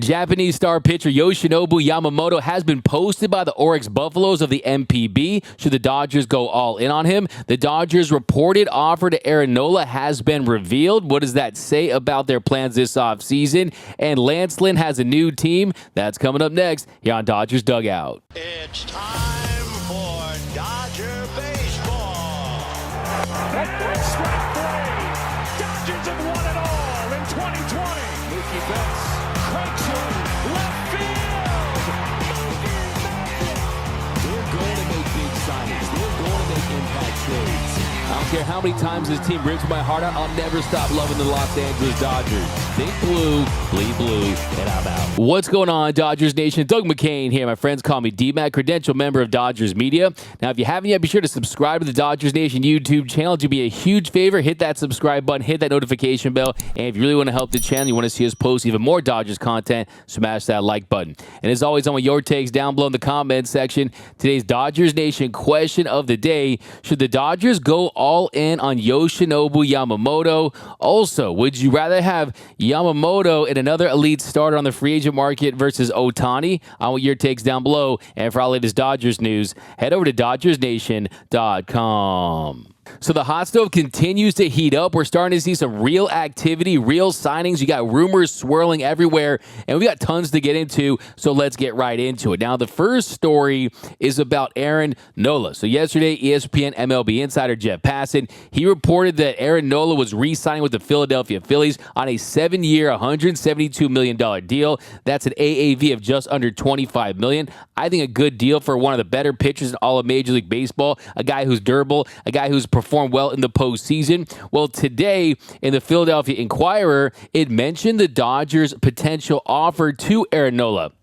Japanese star pitcher Yoshinobu Yamamoto has been posted by the Oryx Buffaloes of the MPB. Should the Dodgers go all in on him? The Dodgers' reported offer to Aaron Nola has been revealed. What does that say about their plans this offseason? And Lynn has a new team. That's coming up next here on Dodgers Dugout. It's time for Dodger baseball. Strike three. Dodgers have won it all in 2020. Mookie Betts cranks one left field. They're going to make big signings. They're going to make impact trades. I don't care how many times this team rips my heart out, I'll never stop loving the Los Angeles Dodgers. Think blue, bleed blue, and I'm out. What's going on, Dodgers Nation? Doug McKain here. My friends call me D-Mac, credential member of Dodgers Media. Now, if you haven't yet, be sure to subscribe to the Dodgers Nation YouTube channel. Do me a huge favor, hit that subscribe button, hit that notification bell, and if you really want to help the channel, you want to see us post even more Dodgers content, smash that like button. And as always, I want your takes down below in the comment section. Today's Dodgers Nation question of the day: should the Dodgers go all in on Yoshinobu Yamamoto? Also, would you rather have Yamamoto and another elite starter on the free agent market versus Ohtani? I want your takes down below. And for all latest Dodgers news, head over to DodgersNation.com. So the hot stove continues to heat up. We're starting to see some real activity, real signings. You got rumors swirling everywhere, and we got tons to get into, so let's get right into it. Now, the first story is about Aaron Nola. So yesterday, ESPN MLB insider Jeff Passan, he reported that Aaron Nola was re-signing with the Philadelphia Phillies on a 7-year, $172 million deal. That's an AAV of just under $25 million. I think a good deal for one of the better pitchers in all of Major League Baseball, a guy who's durable, a guy who's performed well in the postseason. Well, today in the Philadelphia Inquirer, it mentioned the Dodgers' potential offer to Aaron Nola.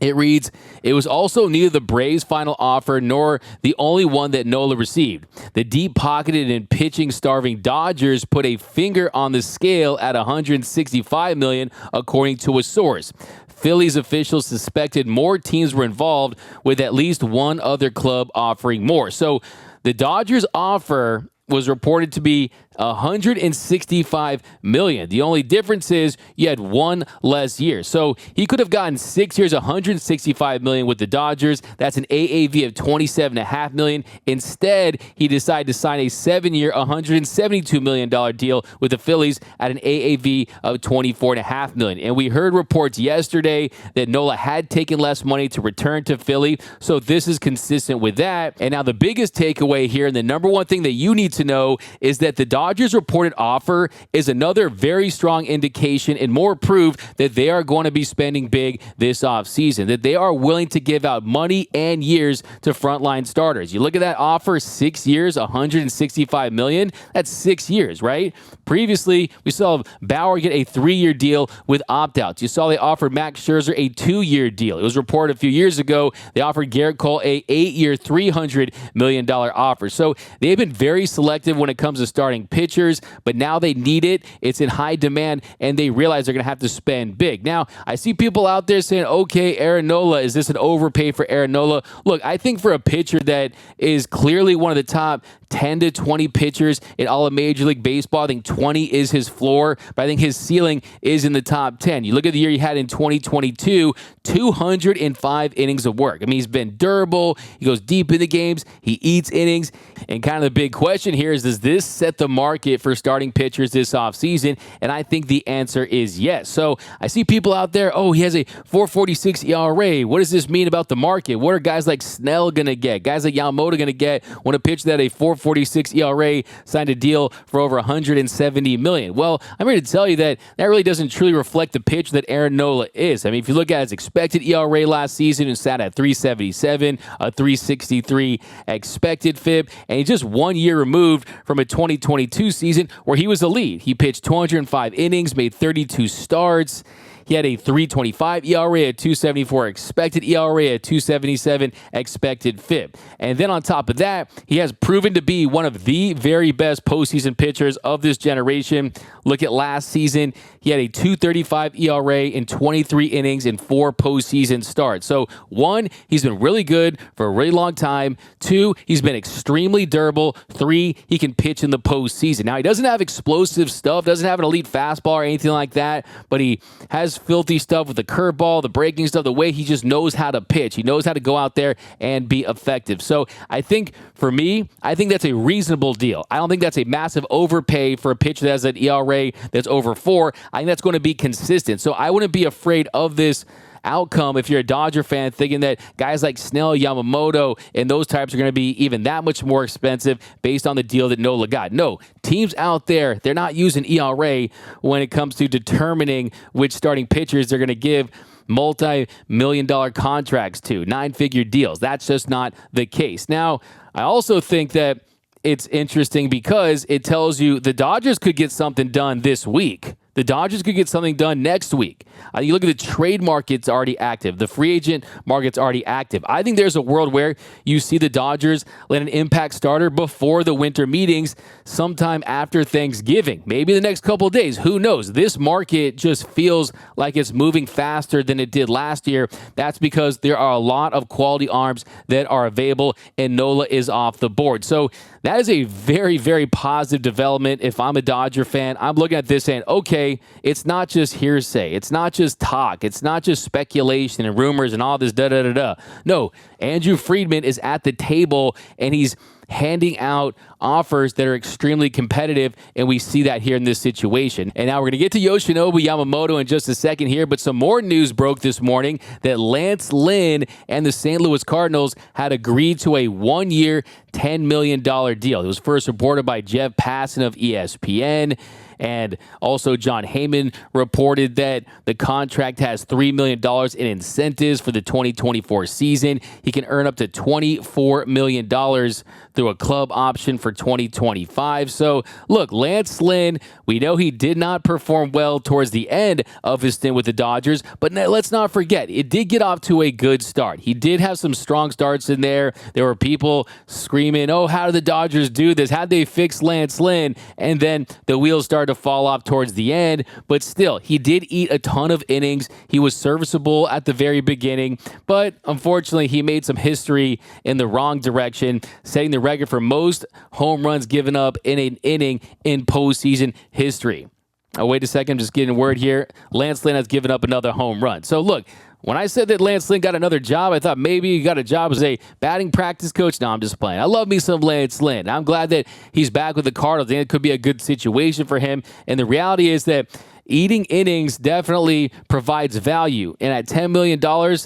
It reads, it was also neither the Braves' final offer nor the only one that Nola received. The deep-pocketed and pitching-starving Dodgers put a finger on the scale at $165 million, according to a source. Phillies officials suspected more teams were involved, with at least one other club offering more. So the Dodgers' offer was reported to be $165 million. The only difference is you had one less year. So he could have gotten 6 years, $165 million with the Dodgers. That's an AAV of $27.5 million. Instead, he decided to sign a 7-year, $172 million deal with the Phillies at an AAV of $24.5 million. And we heard reports yesterday that Nola had taken less money to return to Philly. So this is consistent with that. And now the biggest takeaway here, and the number one thing that you need to know, is that the Dodgers' reported offer is another very strong indication and more proof that they are going to be spending big this offseason, that they are willing to give out money and years to frontline starters. You look at that offer, 6 years, $165 million. That's 6 years, right? Previously, we saw Bauer get a 3-year deal with opt-outs. You saw they offered Max Scherzer a 2-year deal. It was reported a few years ago they offered Garrett Cole a 8-year, $300 million offer. So they've been very selective when it comes to starting pitchers, but now they need it. It's in high demand, and they realize they're going to have to spend big. Now, I see people out there saying, okay, Aaron Nola, is this an overpay for Aaron Nola? Look, I think for a pitcher that is clearly one of the top 10 to 20 pitchers in all of Major League Baseball, I think 20 is his floor, but I think his ceiling is in the top 10. You look at the year he had in 2022, 205 innings of work. I mean, he's been durable. He goes deep into games. He eats innings. And kind of the big question here is, does this set the market for starting pitchers this offseason? And I think the answer is yes. So I see people out there, oh, he has a 4.46 ERA. What does this mean about the market? What are guys like Snell going to get? Guys like Yamamoto going to get when a pitcher that had a 4.46 ERA signed a deal for over $170 million? Well, I'm here to tell you that really doesn't truly reflect the pitcher that Aaron Nola is. I mean, if you look at his expected ERA last season, it sat at 3.77, a 3.63 expected FIP, and he's just 1 year removed from a 2022 season where he was elite. He pitched 205 innings, made 32 starts. He had a 3.25 ERA, a 2.74 expected ERA, a 2.77 expected FIP. And then on top of that, he has proven to be one of the very best postseason pitchers of this generation. Look at last season. He had a 2.35 ERA in 23 innings in 4 postseason starts. So, 1, he's been really good for a really long time. 2, he's been extremely durable. 3, he can pitch in the postseason. Now, he doesn't have explosive stuff, doesn't have an elite fastball or anything like that, but he has his filthy stuff with the curveball, the breaking stuff, the way he just knows how to pitch. He knows how to go out there and be effective. So I think, for me, I think that's a reasonable deal. I don't think that's a massive overpay for a pitcher that has an ERA that's over 4. I think that's going to be consistent. So I wouldn't be afraid of this outcome if you're a Dodger fan, thinking that guys like Snell, Yamamoto, and those types are going to be even that much more expensive based on the deal that Nola got. No, teams out there, they're not using ERA when it comes to determining which starting pitchers they're going to give multi-million-dollar contracts to, 9-figure deals. That's just not the case. Now, I also think that it's interesting because it tells you the Dodgers could get something done this week. The Dodgers could get something done next week. You look at the trade market's already active. The free agent market's already active. I think there's a world where you see the Dodgers land an impact starter before the winter meetings sometime after Thanksgiving. Maybe the next couple of days. Who knows? This market just feels like it's moving faster than it did last year. That's because there are a lot of quality arms that are available, and Nola is off the board. So that is a very, very positive development. If I'm a Dodger fan, I'm looking at this saying, okay, it's not just hearsay. It's not just talk. It's not just speculation and rumors and all this da-da-da-da. No, Andrew Friedman is at the table, and he's handing out offers that are extremely competitive, and we see that here in this situation. And now we're going to get to Yoshinobu Yamamoto in just a second here, but some more news broke this morning that Lance Lynn and the St. Louis Cardinals had agreed to a 1-year, $10 million deal. It was first reported by Jeff Passan of ESPN. And also John Heyman reported that the contract has $3 million in incentives for the 2024 season. He can earn up to $24 million through a club option for 2025. So, look, Lance Lynn, we know he did not perform well towards the end of his stint with the Dodgers, but let's not forget, it did get off to a good start. He did have some strong starts in there. There were people screaming, oh, how did the Dodgers do this? How'd they fix Lance Lynn? And then the wheels started to fall off towards the end, but still, he did eat a ton of innings. He was serviceable at the very beginning, but unfortunately, he made some history in the wrong direction, setting the record for most home runs given up in an inning in postseason history. Oh, wait a second, I'm just getting a word here. Lance Lynn has given up another home run. So look, when I said that Lance Lynn got another job, I thought maybe he got a job as a batting practice coach. No, I'm just playing. I love me some Lance Lynn. I'm glad that he's back with the Cardinals. I think it could be a good situation for him. And the reality is that eating innings definitely provides value. And at $10 million,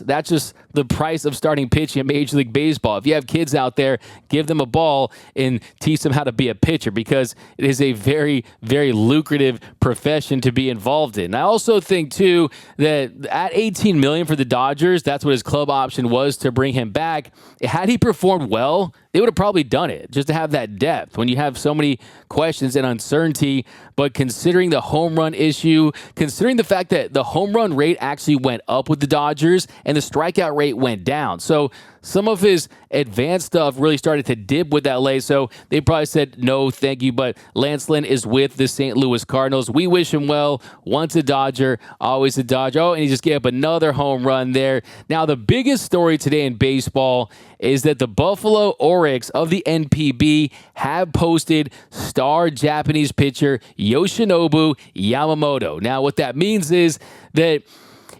that's just the price of starting pitching in Major League Baseball. If you have kids out there, give them a ball and teach them how to be a pitcher, because it is a very, very lucrative profession to be involved in. And I also think, too, that at $18 million for the Dodgers, that's what his club option was to bring him back. Had he performed well, they would have probably done it just to have that depth when you have so many questions and uncertainty. But considering the home run issue, considering the fact that the home run rate actually went up with the Dodgers and the strikeout rate went down. So some of his advanced stuff really started to dip with LA. So they probably said, no, thank you. But Lance Lynn is with the St. Louis Cardinals. We wish him well. Once a Dodger, always a Dodger. Oh, and he just gave up another home run there. Now, the biggest story today in baseball is that the Buffalo Oryx of the NPB have posted star Japanese pitcher Yoshinobu Yamamoto. Now, what that means is that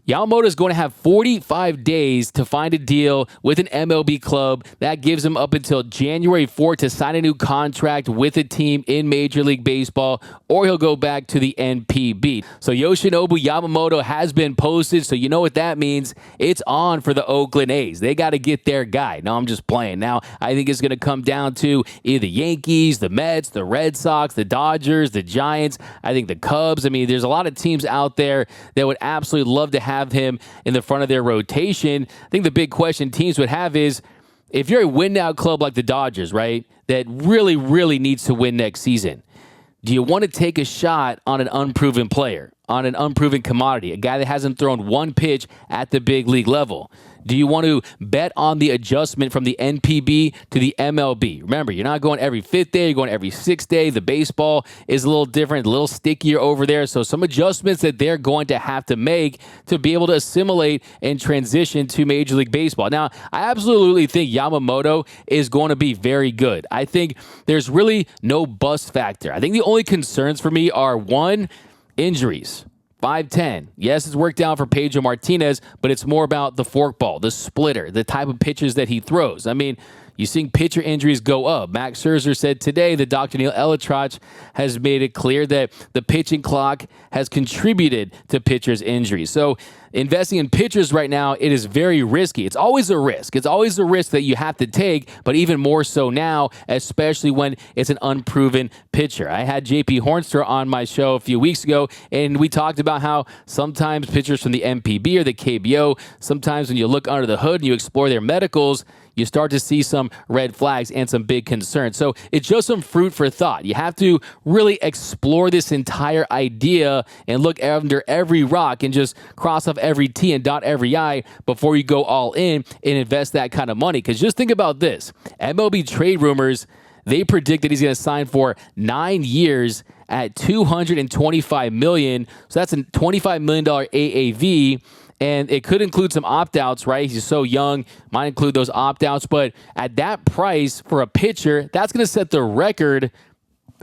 Yamamoto is going to have 45 days to find a deal with an MLB club. That gives him up until January 4th to sign a new contract with a team in Major League Baseball, or he'll go back to the NPB. So Yoshinobu Yamamoto has been posted, so you know what that means. It's on for the Oakland A's. They got to get their guy. No, I'm just playing. Now, I think it's going to come down to either the Yankees, the Mets, the Red Sox, the Dodgers, the Giants. I think the Cubs. I mean, there's a lot of teams out there that would absolutely love to have him in the front of their rotation. I think the big question teams would have is, if you're a win-now club like the Dodgers, right, that really, really needs to win next season, do you want to take a shot on an unproven player, on an unproven commodity, a guy that hasn't thrown one pitch at the big league level? Do you want to bet on the adjustment from the NPB to the MLB? Remember, you're not going every 5th day, you're going every 6th day. The baseball is a little different, a little stickier over there. So some adjustments that they're going to have to make to be able to assimilate and transition to Major League Baseball. Now, I absolutely think Yamamoto is going to be very good. I think there's really no bust factor. I think the only concerns for me are, one, injuries. 5'10". Yes, it's worked out for Pedro Martinez, but it's more about the forkball, the splitter, the type of pitches that he throws. I mean, you're seeing pitcher injuries go up. Max Scherzer said today that Dr. Neil Elitrach has made it clear that the pitching clock has contributed to pitchers' injuries. So investing in pitchers right now, it is very risky. It's always a risk. It's always a risk that you have to take, but even more so now, especially when it's an unproven pitcher. I had JP Hornster on my show a few weeks ago, and we talked about how sometimes pitchers from the MPB or the KBO, sometimes when you look under the hood and you explore their medicals, you start to see some red flags and some big concerns. So it's just some fruit for thought. You have to really explore this entire idea and look under every rock and just cross off every T and dot every I before you go all in and invest that kind of money. Because just think about this. MLB trade rumors, they predict that he's going to sign for 9 years at $225 million. So that's a $25 million AAV. And it could include some opt-outs, right? He's so young, might include those opt-outs. But at that price for a pitcher, that's going to set the record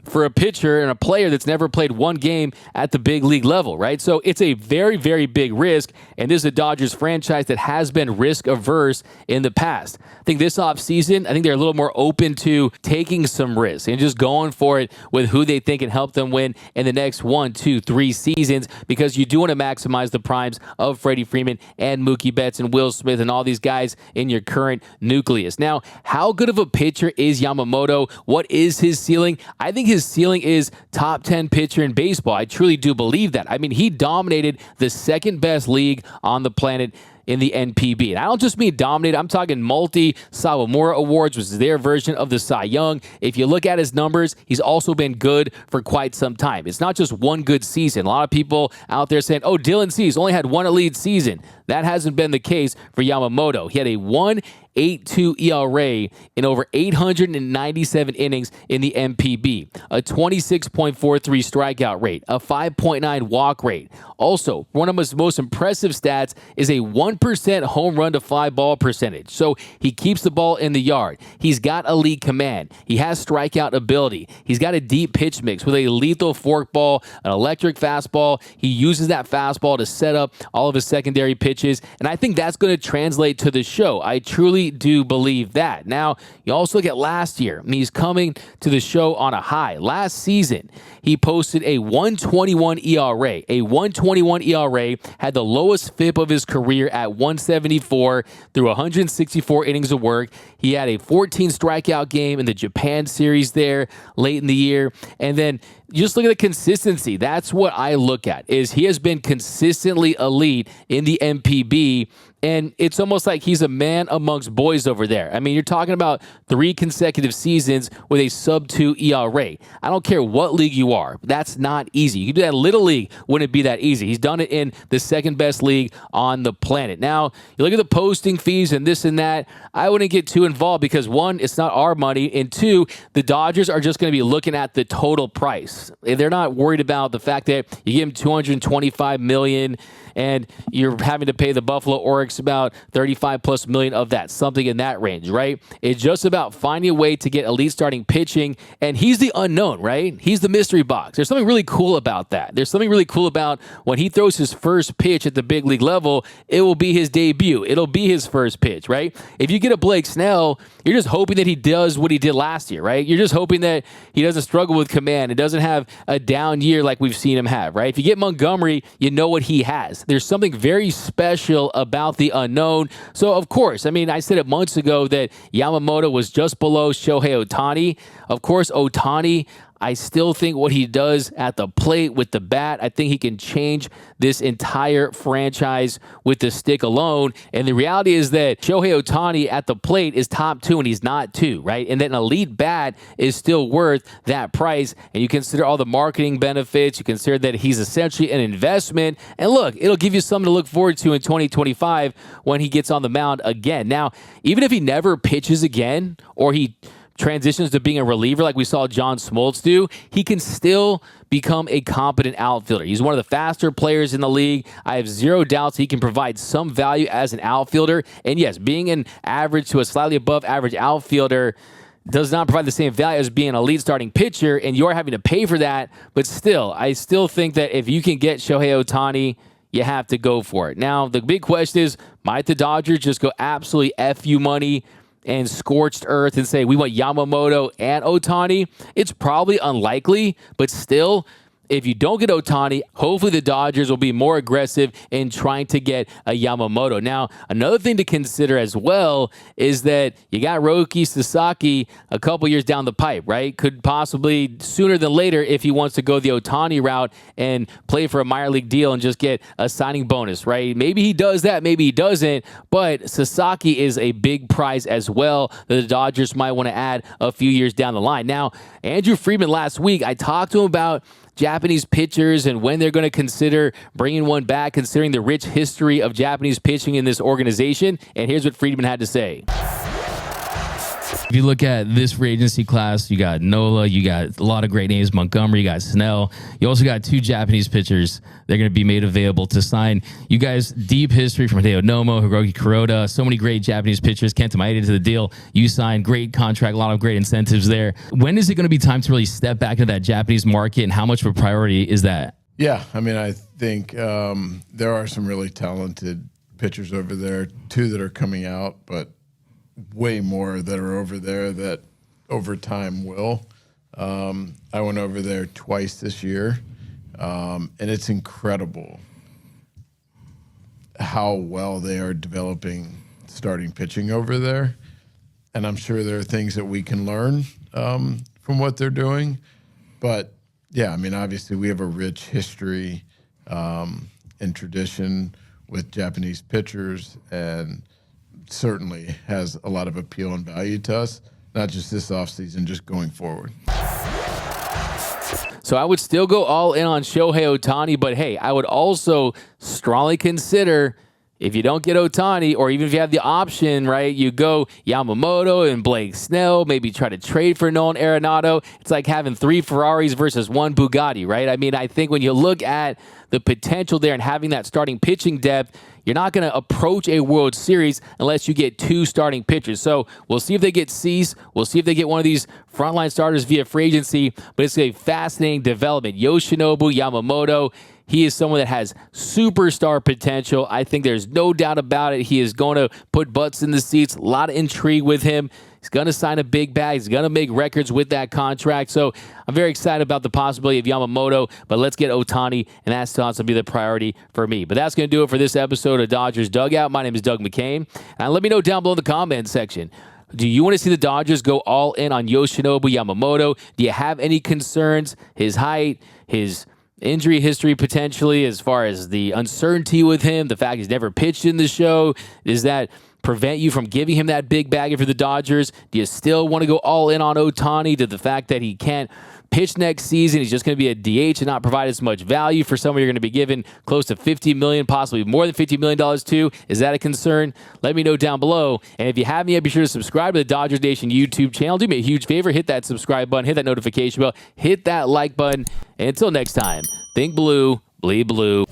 for a pitcher and a player that's never played one game at the big league level, right? So it's a very, very big risk, and this is a Dodgers franchise that has been risk-averse in the past. I think this offseason, I think they're a little more open to taking some risks and just going for it with who they think can help them win in the next 1, 2, 3 seasons, because you do want to maximize the primes of Freddie Freeman and Mookie Betts and Will Smith and all these guys in your current nucleus. Now, how good of a pitcher is Yamamoto? What is his ceiling? I think his ceiling is top 10 pitcher in baseball. I truly do believe that. I mean, he dominated the second best league on the planet in the NPB. And I don't just mean dominate. I'm talking multi-Sawamura Awards, which is their version of the Cy Young. If you look at his numbers, he's also been good for quite some time. It's not just one good season. A lot of people out there saying, oh, Dylan Cease only had one elite season. That hasn't been the case for Yamamoto. He had a 1.82 ERA in over 897 innings in the MPB, a 26.43 strikeout rate, a 5.9 walk rate. Also, one of his most impressive stats is a 1% home run to fly ball percentage. So he keeps the ball in the yard. He's got elite command. He has strikeout ability. He's got a deep pitch mix with a lethal forkball, an electric fastball. He uses that fastball to set up all of his secondary pitches, and I think that's going to translate to the show. I truly do believe that. Now, you also look at last year. I mean, he's coming to the show on a high. Last season, he posted a 1.21 ERA. A 1.21 ERA, had the lowest FIP of his career at 1.74 through 164 innings of work. He had a 14 strikeout game in the Japan series there late in the year. And then just look at the consistency. That's what I look at, is he has been consistently elite in the MPB. And it's almost like he's a man amongst boys over there. I mean, you're talking about 3 consecutive seasons with a sub-2 ERA. I don't care what league you are. That's not easy. You can do that in Little League, wouldn't it be that easy? He's done it in the second best league on the planet. Now, you look at the posting fees and this and that. I wouldn't get too involved because, 1, it's not our money, and 2, the Dodgers are just going to be looking at the total price. They're not worried about the fact that you give him $225 million and you're having to pay the Buffalo Oryx about 35 plus million of that, something in that range, right? It's just about finding a way to get elite starting pitching, and he's the unknown, right? He's the mystery box. There's something really cool about that. There's something really cool about when he throws his first pitch at the big league level, it will be his debut. It'll be his first pitch, right? If you get a Blake Snell, you're just hoping that he does what he did last year, right? You're just hoping that he doesn't struggle with command. It doesn't have a down year like we've seen him have, right? If you get Montgomery, you know what he has. There's something very special about the unknown. So, of course, I mean, I said it months ago that Yamamoto was just below Shohei Ohtani. Of course, Ohtani, I still think what he does at the plate with the bat, I think he can change this entire franchise with the stick alone. And the reality is that Shohei Ohtani at the plate is top 2 and he's not 2, right? And that an elite bat is still worth that price. And you consider all the marketing benefits. You consider that he's essentially an investment. And look, it'll give you something to look forward to in 2025 when he gets on the mound again. Now, even if he never pitches again or he transitions to being a reliever like we saw John Smoltz do, he can still become a competent outfielder. He's one of the faster players in the league. I have zero doubts he can provide some value as an outfielder. And yes, being an average to a slightly above average outfielder, does not provide the same value as being an elite starting pitcher, and you're having to pay for that. But still, I still think that if you can get Shohei Ohtani, you have to go for it. Now, the big question is, might the Dodgers just go absolutely F you money and scorched earth and say, we want Yamamoto and Ohtani? It's probably unlikely, but still, if you don't get Ohtani, hopefully the Dodgers will be more aggressive in trying to get a Yamamoto. Now, another thing to consider as well is that you got Roki Sasaki a couple years down the pipe, right? Could possibly sooner than later if he wants to go the Ohtani route and play for a minor league deal and just get a signing bonus, right? Maybe he does that, maybe he doesn't, but Sasaki is a big prize as well that the Dodgers might want to add a few years down the line. Now, Andrew Friedman last week, I talked to him about Japanese pitchers and when they're going to consider bringing one back, considering the rich history of Japanese pitching in this organization. And here's what Friedman had to say. If you look at this free agency class, you got Nola, you got a lot of great names, Montgomery, you got Snell. You also got 2 Japanese pitchers that are going to be made available to sign. You guys, deep history from Hideo Nomo, Hiroki Kuroda, so many great Japanese pitchers. Kenta Maeda to the deal. You signed, great contract, a lot of great incentives there. When is it going to be time to really step back into that Japanese market, and how much of a priority is that? Yeah, I mean, I think there are some really talented pitchers over there, 2 that are coming out, but way more that are over there that over time will. I went over there twice this year, and it's incredible how well they are developing starting pitching over there. And I'm sure there are things that we can learn from what they're doing. But, yeah, I mean, obviously we have a rich history and tradition with Japanese pitchers, and certainly has a lot of appeal and value to us, not just this offseason, just going forward. So I would still go all in on Shohei Ohtani, but hey, I would also strongly consider, if you don't get Ohtani, or even if you have the option, right, you go Yamamoto and Blake Snell, maybe try to trade for Nolan Arenado. It's like having 3 Ferraris versus 1 Bugatti, right? I mean, I think when you look at the potential there and having that starting pitching depth, you're not going to approach a World Series unless you get 2 starting pitchers. So we'll see if they get Cease. We'll see if they get one of these frontline starters via free agency. But it's a fascinating development. Yoshinobu Yamamoto, he is someone that has superstar potential. I think there's no doubt about it. He is going to put butts in the seats. A lot of intrigue with him. He's going to sign a big bag. He's going to make records with that contract. So I'm very excited about the possibility of Yamamoto, but let's get Ohtani, and that still has to be the priority for me. But that's going to do it for this episode of Dodgers Dugout. My name is Doug McKain. And let me know down below in the comment section, do you want to see the Dodgers go all in on Yoshinobu Yamamoto? Do you have any concerns? His height, his injury history potentially, as far as the uncertainty with him, the fact he's never pitched in the show, does that prevent you from giving him that big bag for the Dodgers? Do you still want to go all in on Ohtani, to the fact that he can't pitch next season? He's just going to be a DH and not provide as much value for someone you're going to be given close to $50 million, possibly more than $50 million to. Is that a concern? Let me know down below. And if you haven't yet, be sure to subscribe to the Dodgers Nation YouTube channel. Do me a huge favor, hit that subscribe button, hit that notification bell, hit that like button. And until next time, think blue, bleed blue.